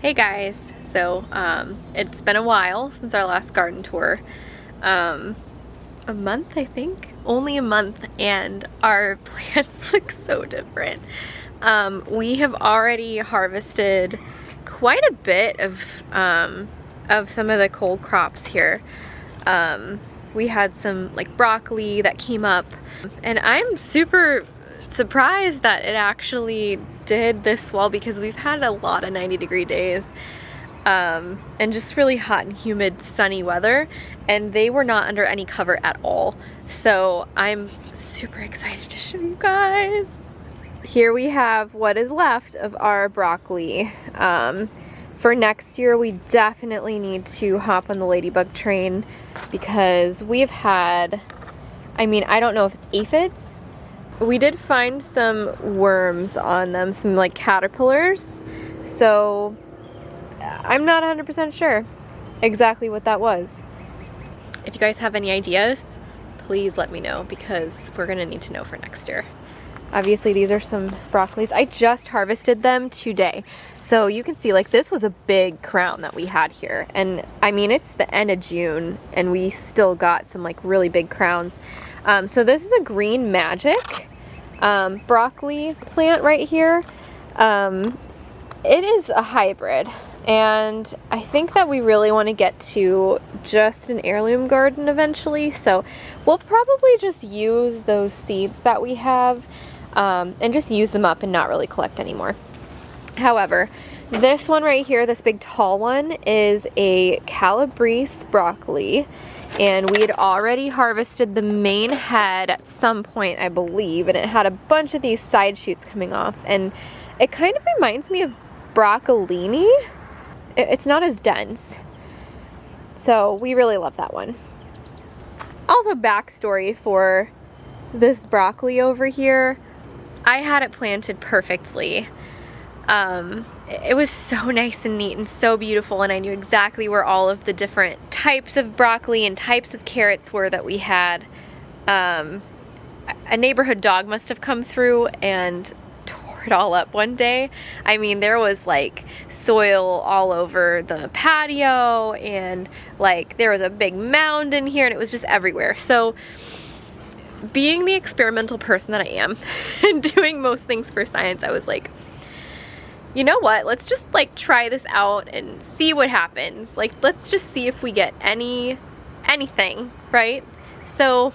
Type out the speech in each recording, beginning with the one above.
Hey guys, so it's been a while since our last garden tour. A month, I think, only a month, and our plants look so different. We have already harvested quite a bit of some of the cold crops here. We had some like broccoli that came up, and I'm super surprised that it actually did this well because we've had a lot of 90-degree days and just really hot and humid sunny weather, and they were not under any cover at all. So I'm super excited to show you guys. Here we have what is left of our broccoli. For next year we definitely need to hop on the ladybug train because we've had, I mean, I don't know if it's aphids. We did find some worms on them, some like caterpillars, so I'm not 100% sure exactly what that was. If you guys have any ideas, please let me know because we're gonna need to know for next year. Obviously these are some broccolis. I just harvested them today. So you can see like this was a big crown that we had here. And I mean, it's the end of June and we still got some like really big crowns. So this is a Green Magic broccoli plant right here. It is a hybrid, and I think that we really want to get to just an heirloom garden eventually, so we'll probably just use those seeds that we have and just use them up and not really collect anymore. However, this one right here, this big tall one, is a Calabrese broccoli, and we had already harvested the main head at some point, I believe, and it had a bunch of these side shoots coming off, and it kind of reminds me of broccolini. It's not as dense, so we really love that one. Also, backstory for this broccoli over here, I had it planted perfectly. It was so nice and neat and so beautiful, and I knew exactly where all of the different types of broccoli and types of carrots were that we had. A neighborhood dog must have come through and tore it all up one day. I mean, there was like soil all over the patio, and like there was a big mound in here, and it was just everywhere. So being the experimental person that I am and doing most things for science, I was like, you know what, let's just like try this out and see what happens. Like, let's just see if we get anything, right? So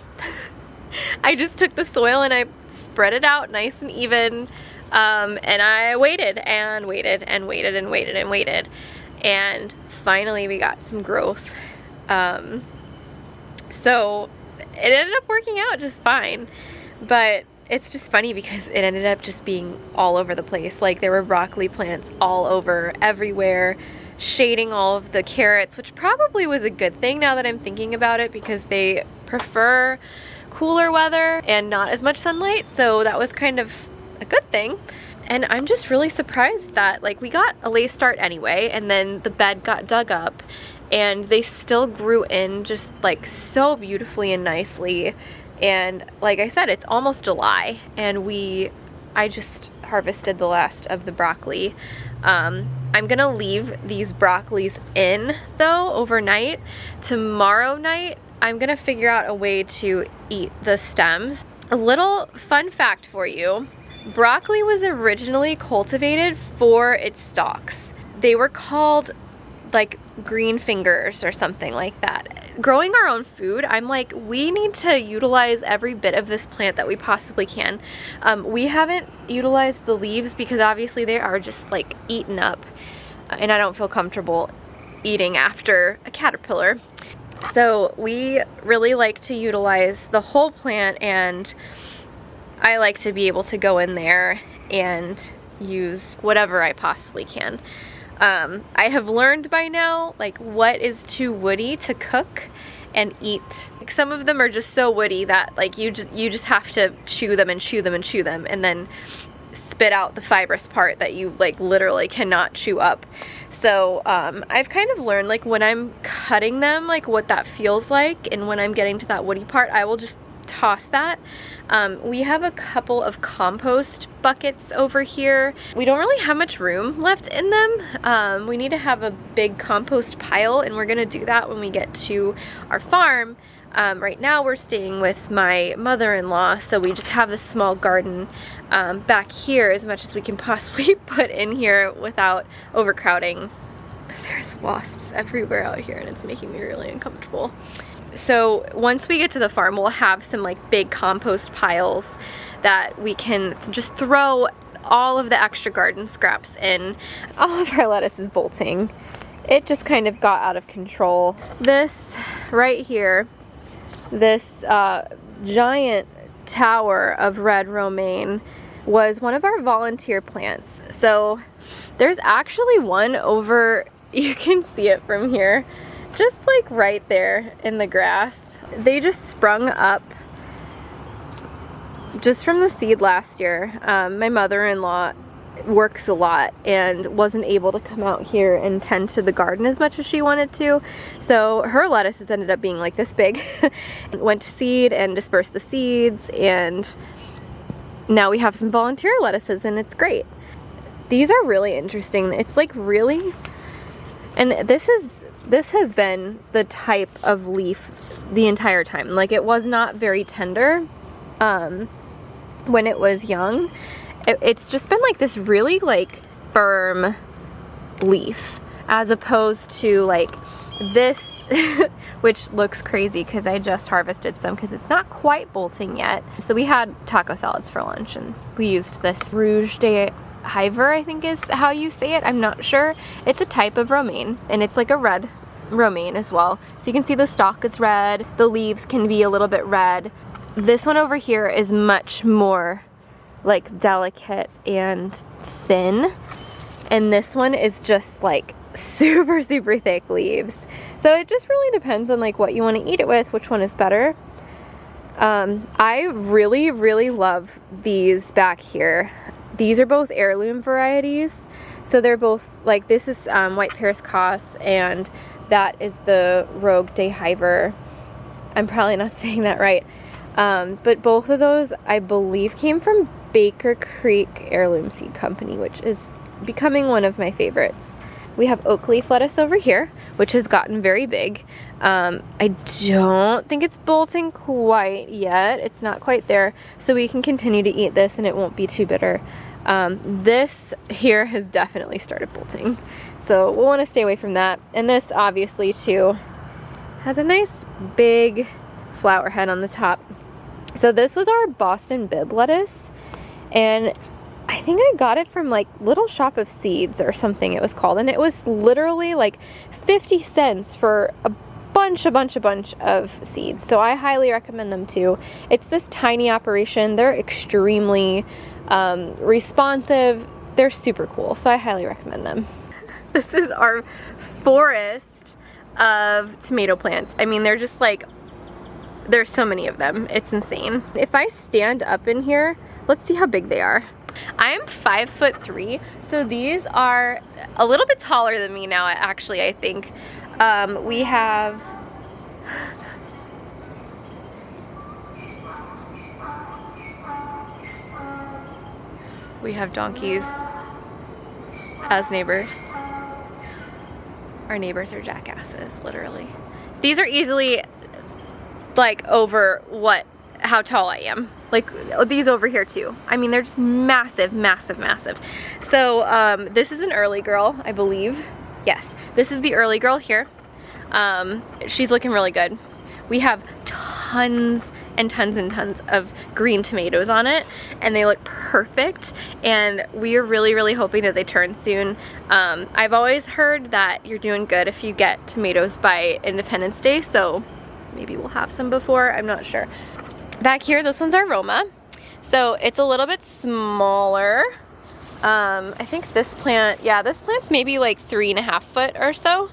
I just took the soil and I spread it out nice and even, and I waited and waited and waited and waited and waited, and finally we got some growth. So it ended up working out just fine, but it's just funny because it ended up just being all over the place. Like, there were broccoli plants all over, everywhere, shading all of the carrots, which probably was a good thing now that I'm thinking about it, because they prefer cooler weather and not as much sunlight, so that was kind of a good thing. And I'm just really surprised that, like, we got a late start anyway, and then the bed got dug up, and they still grew in just like so beautifully and nicely. And like I said, it's almost July, and I just harvested the last of the broccoli. I'm gonna leave these broccolis in though overnight. Tomorrow night I'm gonna figure out a way to eat the stems. A little fun fact for you: broccoli was originally cultivated for its stalks. They were called like green fingers or something like that. Growing our own food, I'm like, we need to utilize every bit of this plant that we possibly can. We haven't utilized the leaves because obviously they are just like eaten up, and I don't feel comfortable eating after a caterpillar. So we really like to utilize the whole plant, and I like to be able to go in there and use whatever I possibly can. I have learned by now like what is too woody to cook and eat. Like, some of them are just so woody that like you just have to chew them and chew them and chew them, and then spit out the fibrous part that you like literally cannot chew up. So I've kind of learned like when I'm cutting them, like what that feels like, and when I'm getting to that woody part, I will just toss that. We have a couple of compost buckets over here. We don't really have much room left in them. We need to have a big compost pile, and we're gonna do that when we get to our farm. Right now we're staying with my mother-in-law, so we just have this small garden back here as much as we can possibly put in here without overcrowding. There's wasps everywhere out here and it's making me really uncomfortable. So once we get to the farm, we'll have some like big compost piles that we can just throw all of the extra garden scraps in. All of our lettuce is bolting. It just kind of got out of control. This right here, this giant tower of red romaine was one of our volunteer plants. So there's actually one over, you can see it from here, just like right there in the grass. They just sprung up just from the seed last year. My mother-in-law works a lot and wasn't able to come out here and tend to the garden as much as she wanted to. So her lettuces ended up being like this big. Went to seed and dispersed the seeds, and now we have some volunteer lettuces and it's great. These are really interesting. It's like really, and this has been the type of leaf the entire time. Like it was not very tender when it was young. It's just been like this really like firm leaf, as opposed to like this which looks crazy because I just harvested some because it's not quite bolting yet. So we had taco salads for lunch and we used this Rouge de Hiver, I think is how you say it. I'm not sure. It's a type of romaine and it's like a red romaine as well. So you can see the stalk is red. The leaves can be a little bit red. This one over here is much more like delicate and thin, and this one is just like super thick leaves. So it just really depends on like what you want to eat it with, which one is better. I really love these back here. These are both heirloom varieties, so they're both like, this is white Paris Cos and that is the Rouge de Hiver. I'm probably not saying that right. But both of those I believe came from Baker Creek Heirloom Seed Company, which is becoming one of my favorites. We have Oakleaf lettuce over here, which has gotten very big. I don't think it's bolting quite yet. It's not quite there, so we can continue to eat this and it won't be too bitter. This here has definitely started bolting, so we'll want to stay away from that. And this obviously too has a nice big flower head on the top. So this was our Boston Bibb lettuce, and I think I got it from like Little Shop of Seeds or something it was called, and it was literally like 50 cents for a bunch of seeds. So I highly recommend them too. It's this tiny operation. They're extremely responsive. They're super cool, so I highly recommend them. This is our forest of tomato plants. I mean, they're just like, there's so many of them. It's insane. If I stand up in here, let's see how big they are. I'm 5'3", so these are a little bit taller than me now, actually, I think. We have donkeys as neighbors. Our neighbors are jackasses, literally. These are easily like over how tall I am. Like these over here too. I mean, they're just massive. So this is an early girl, I believe. Yes, this is the early girl here. She's looking really good. We have tons and tons of green tomatoes on it, and they look perfect, and we are really hoping that they turn soon. I've always heard that you're doing good if you get tomatoes by Independence Day, so maybe we'll have some before, I'm not sure. Back here, this one's our Roma. So it's a little bit smaller. I think this plant, yeah, this plant's maybe like 3.5 foot or so.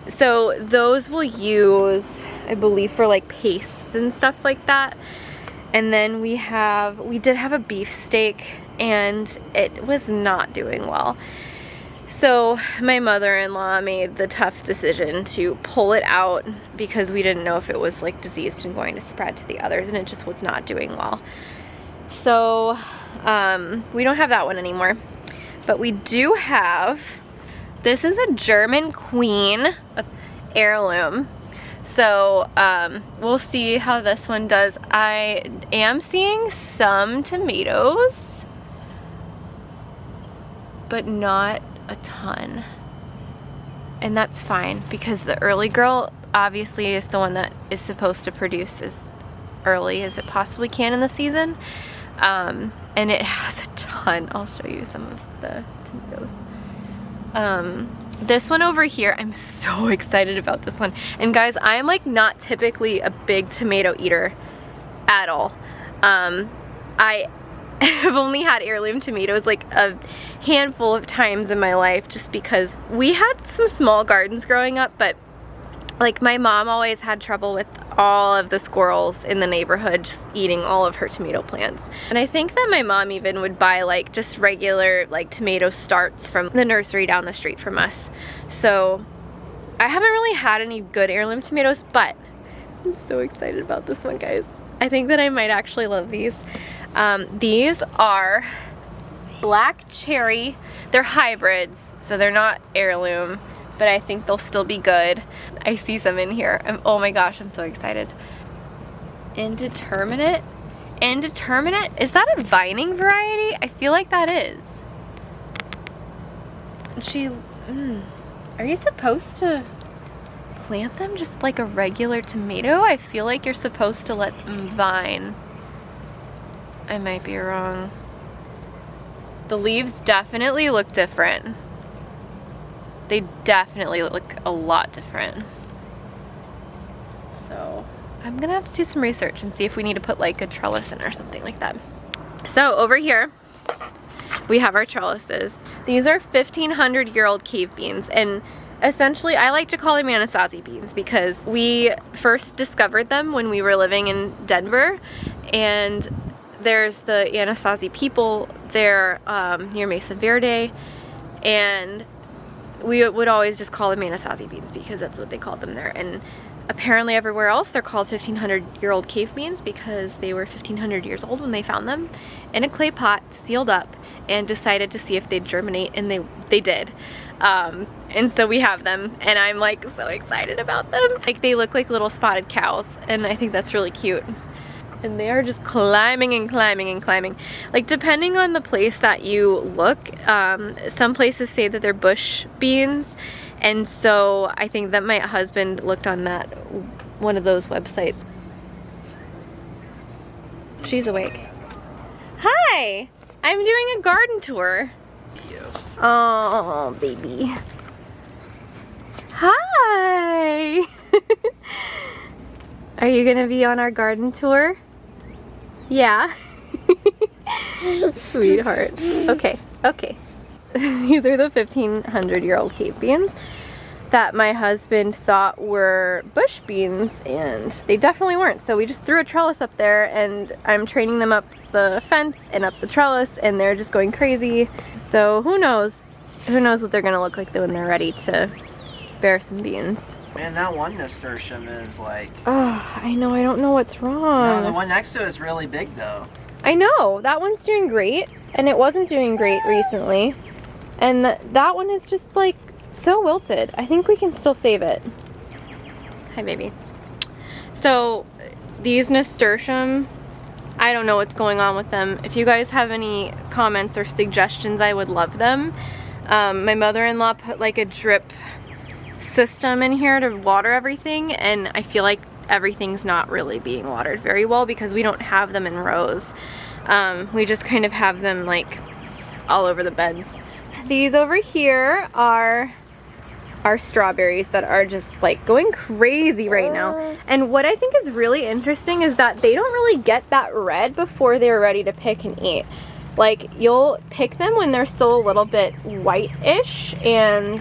So those we'll use, I believe, for like pastes and stuff like that. And then we did have a beefsteak, and it was not doing well. So my mother-in-law made the tough decision to pull it out because we didn't know if it was like diseased and going to spread to the others, and it just was not doing well. So we don't have that one anymore, but we do have, this is a German Queen heirloom. So we'll see how this one does. I am seeing some tomatoes, but not a ton. And that's fine because the early girl obviously is the one that is supposed to produce as early as it possibly can in the season. And it has a ton. I'll show you some of the tomatoes. This one over here, I'm so excited about this one. And guys, I'm like not typically a big tomato eater at all. I have only had heirloom tomatoes like a handful of times in my life just because we had some small gardens growing up, but like my mom always had trouble with all of the squirrels in the neighborhood just eating all of her tomato plants. And I think that my mom even would buy like just regular like tomato starts from the nursery down the street from us. So I haven't really had any good heirloom tomatoes, but I'm so excited about this one, guys. I think that I might actually love these. These are black cherry. They're hybrids, so they're not heirloom, but I think they'll still be good. I see some in here. Oh my gosh, I'm so excited. Indeterminate? Indeterminate? Is that a vining variety? I feel like that is. Are you supposed to plant them just like a regular tomato? I feel like you're supposed to let them vine. I might be wrong. The leaves definitely look different. They definitely look a lot different. So I'm gonna have to do some research and see if we need to put like a trellis in or something like that. So over here, we have our trellises. These are 1,500-year-old cave beans, and essentially I like to call them Anasazi beans because we first discovered them when we were living in Denver, and there's the Anasazi people there near Mesa Verde, and we would always just call them Anasazi beans because that's what they called them there. And apparently everywhere else they're called 1,500-year-old cave beans because they were 1,500 years old when they found them in a clay pot, sealed up, and decided to see if they'd germinate, and they did. And so we have them, and I'm like so excited about them. Like, they look like little spotted cows, and I think that's really cute. And they are just climbing and climbing and climbing. Like, depending on the place that you look, some places say that they're bush beans, and so I think that my husband looked on that one of those websites. She's awake. Hi! I'm doing a garden tour. Oh, baby. Hi! Are you gonna be on our garden tour? Yeah. Sweetheart. Okay, okay. These are the 1,500-year-old cave beans that my husband thought were bush beans, and they definitely weren't. So we just threw a trellis up there, and I'm training them up the fence and up the trellis, and they're just going crazy. So who knows what they're gonna look like when they're ready to bear some beans. Man, that one nasturtium is like... Oh, I know, I don't know what's wrong. No, the one next to it is really big though. I know, that one's doing great, and it wasn't doing great recently. And that one is just like so wilted. I think we can still save it. Hi, baby. So these nasturtium, I don't know what's going on with them. If you guys have any comments or suggestions, I would love them. My mother-in-law put like a drip system in here to water everything, and I feel like everything's not really being watered very well because we don't have them in rows. We just kind of have them like all over the beds. These over here are our strawberries that are just like going crazy right now. And what I think is really interesting is that they don't really get that red before they're ready to pick and eat. Like, you'll pick them when they're still a little bit white-ish, and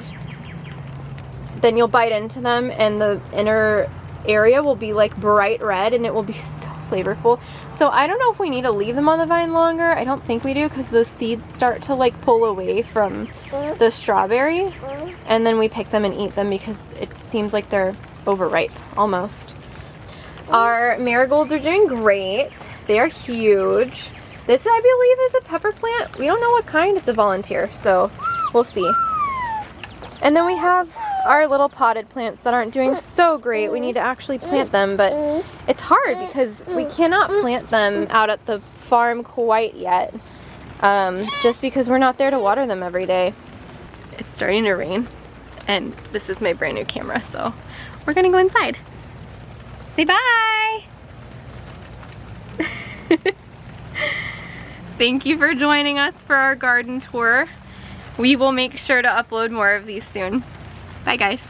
then you'll bite into them and the inner area will be like bright red, and it will be so flavorful. So I don't know if we need to leave them on the vine longer. I don't think we do, because the seeds start to like pull away from the strawberry, and then we pick them and eat them because it seems like they're overripe almost. Our marigolds are doing great. They are huge. This, I believe, is a pepper plant. We don't know what kind. It's a volunteer, so we'll see. And then we have our little potted plants that aren't doing so great. We need to actually plant them, but it's hard because we cannot plant them out at the farm quite yet, just because we're not there to water them every day. It's starting to rain, and this is my brand new camera, so we're gonna go inside. Say bye! Thank you for joining us for our garden tour. We will make sure to upload more of these soon. Bye guys.